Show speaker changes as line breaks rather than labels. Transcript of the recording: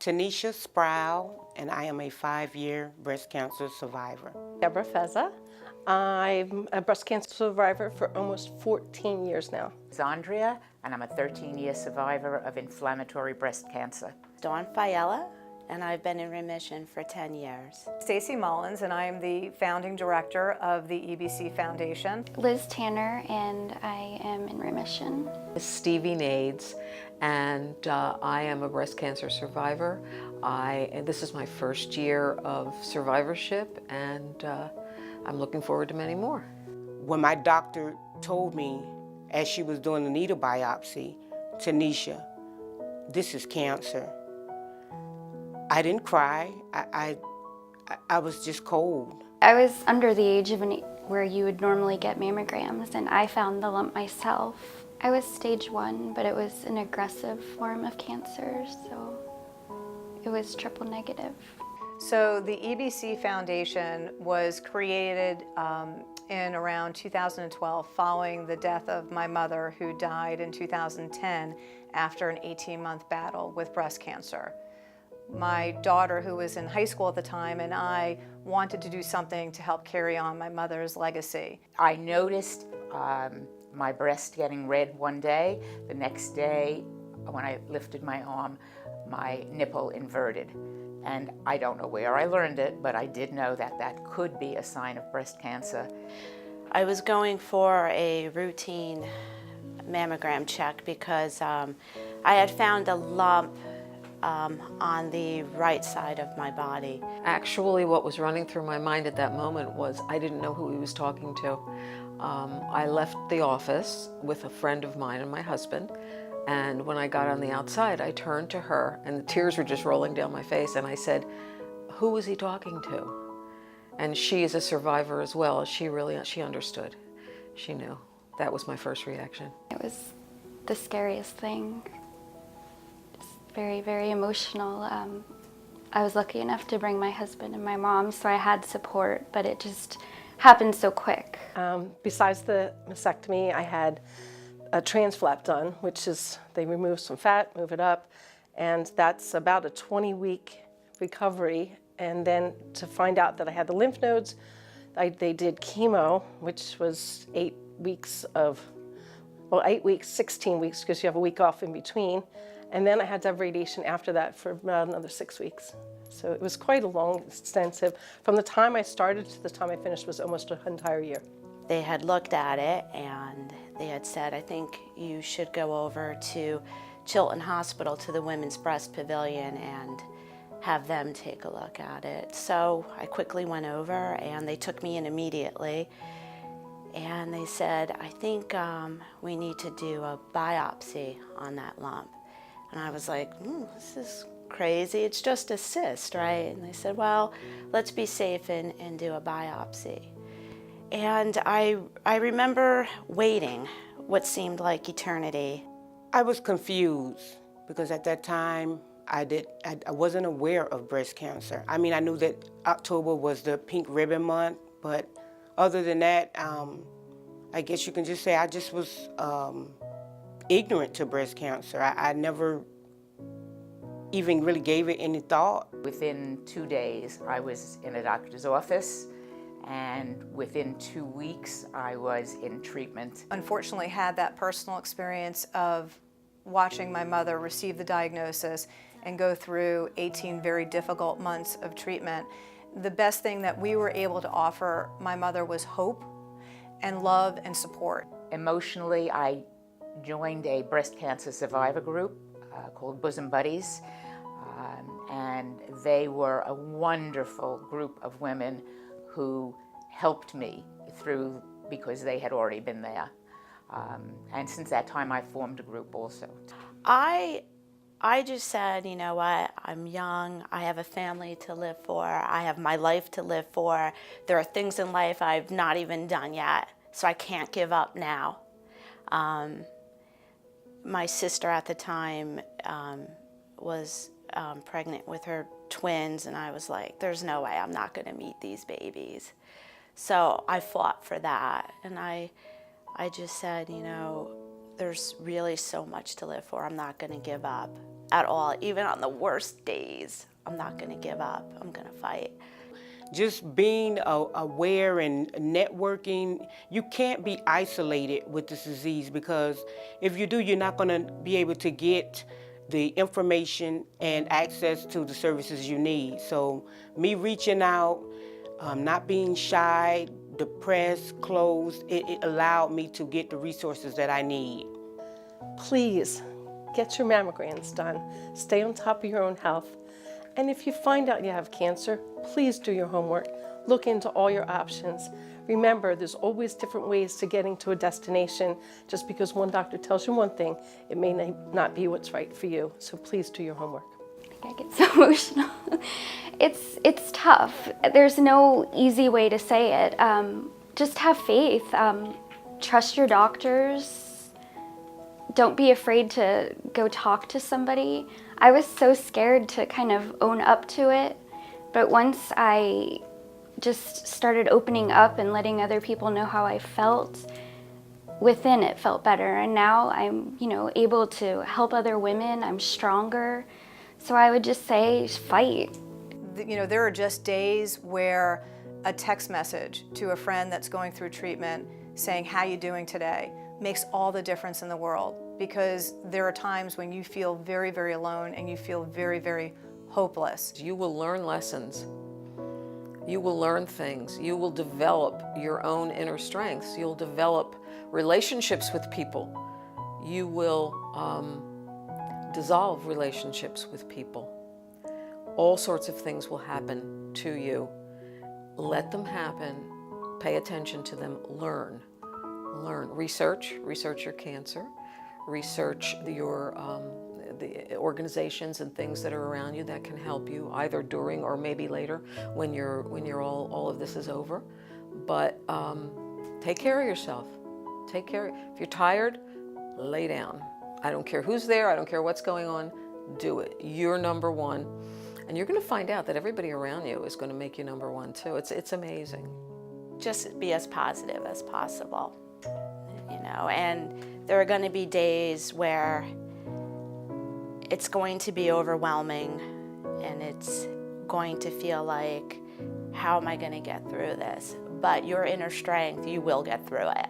Tanisha Sproul, and I am a 5-year breast cancer survivor.
Deborah Feza. I'm a breast cancer survivor for almost 14 years now.
Zandria, and I'm a 13-year survivor of inflammatory breast cancer.
Dawn Fiella, and I've been in remission for 10 years.
Stacy Mullins, and I am the founding director of the EBC Foundation.
Liz Tanner, and I am in remission.
Stevie Nades, and I am a breast cancer survivor. This is my first year of survivorship, and I'm looking forward to many more.
When my doctor told me, as she was doing the needle biopsy, Tanisha, this is cancer, I didn't cry. I was just cold.
I was under the age of where you would normally get mammograms, and I found the lump myself. I was stage 1, but it was an aggressive form of cancer, so it was triple negative.
So the EBC Foundation was created in around 2012 following the death of my mother, who died in 2010 after an 18-month battle with breast cancer. My daughter, who was in high school at the time, and I wanted to do something to help carry on my mother's legacy.
I noticed my breast getting red one day. The next day, when I lifted my arm, my nipple inverted. And I don't know where I learned it, but I did know that that could be a sign of breast cancer.
I was going for a routine mammogram check because I had found a lump on the right side of my body.
Actually, what was running through my mind at that moment was I didn't know who he was talking to. I left the office with a friend of mine and my husband, and when I got on the outside, I turned to her, and the tears were just rolling down my face, and I said, "Who was he talking to?" And she is a survivor as well. She understood. She knew. That was my first reaction.
It was the scariest thing. It's very, very emotional. I was lucky enough to bring my husband and my mom, so I had support, but it just happened so quick.
Besides the mastectomy, I had a trans flap done, which is they remove some fat, move it up, and that's about a 20-week recovery. And then to find out that I had the lymph nodes, they did chemo, which was 8 weeks, 16 weeks, because you have a week off in between. And then I had to have radiation after that for about another 6 weeks. So it was quite a long, extensive, from the time I started to the time I finished was almost an entire year.
They had looked at it and they had said, I think you should go over to Chilton Hospital to the Women's Breast Pavilion and have them take a look at it. So I quickly went over and they took me in immediately. And they said, I think we need to do a biopsy on that lump. And I was like, this is crazy. It's just a cyst, right? And they said, well, let's be safe and do a biopsy. And I remember waiting what seemed like eternity.
I was confused because at that time I wasn't aware of breast cancer. I mean, I knew that October was the pink ribbon month, but other than that, I guess you can just say I just was ignorant to breast cancer. I never even really gave it any thought.
Within 2 days, I was in a doctor's office, and within 2 weeks, I was in treatment.
Unfortunately, had that personal experience of watching my mother receive the diagnosis and go through 18 very difficult months of treatment. The best thing that we were able to offer my mother was hope and love and support.
Emotionally, I joined a breast cancer survivor group called Bosom Buddies, and they were a wonderful group of women who helped me through because they had already been there. And since that time, I formed a group also.
I just said, you know what, I'm young, I have a family to live for, I have my life to live for. There are things in life I've not even done yet, so I can't give up now. My sister at the time was pregnant with her twins, and I was like, there's no way I'm not going to meet these babies. So I fought for that, and I just said, you know, there's really so much to live for. I'm not going to give up. at all. Even on the worst days, I'm not going to give up. I'm going to fight.
Just being aware and networking, you can't be isolated with this disease, because if you do, you're not going to be able to get the information and access to the services you need. So me reaching out, not being shy, depressed, closed, it allowed me to get the resources that I need.
Please get your mammograms done. Stay on top of your own health. And if you find out you have cancer, please do your homework. Look into all your options. Remember, there's always different ways to getting to a destination. Just because one doctor tells you one thing, it may not be what's right for you. So please do your homework.
I get so emotional. It's tough. There's no easy way to say it. Just have faith. Trust your doctors. Don't be afraid to go talk to somebody. I was so scared to kind of own up to it, but once I just started opening up and letting other people know how I felt, within it felt better. And now I'm, able to help other women. I'm stronger. So I would just say, fight.
There are just days where a text message to a friend that's going through treatment saying, "How you doing today?" makes all the difference in the world, because there are times when you feel very, very alone and you feel very, very hopeless.
You will learn lessons. You will learn things. You will develop your own inner strengths. You'll develop relationships with people. You will dissolve relationships with people. All sorts of things will happen to you. Let them happen. Pay attention to them. Learn. Research your cancer. Research your the organizations and things that are around you that can help you, either during or maybe later when all of this is over. But take care of yourself. Take care. If you're tired, lay down. I don't care who's there. I don't care what's going on. Do it. You're number one, and you're going to find out that everybody around you is going to make you number one too. It's amazing.
Just be as positive as possible, and there are going to be days where it's going to be overwhelming and it's going to feel like, how am I going to get through this? But your inner strength, you will get through it.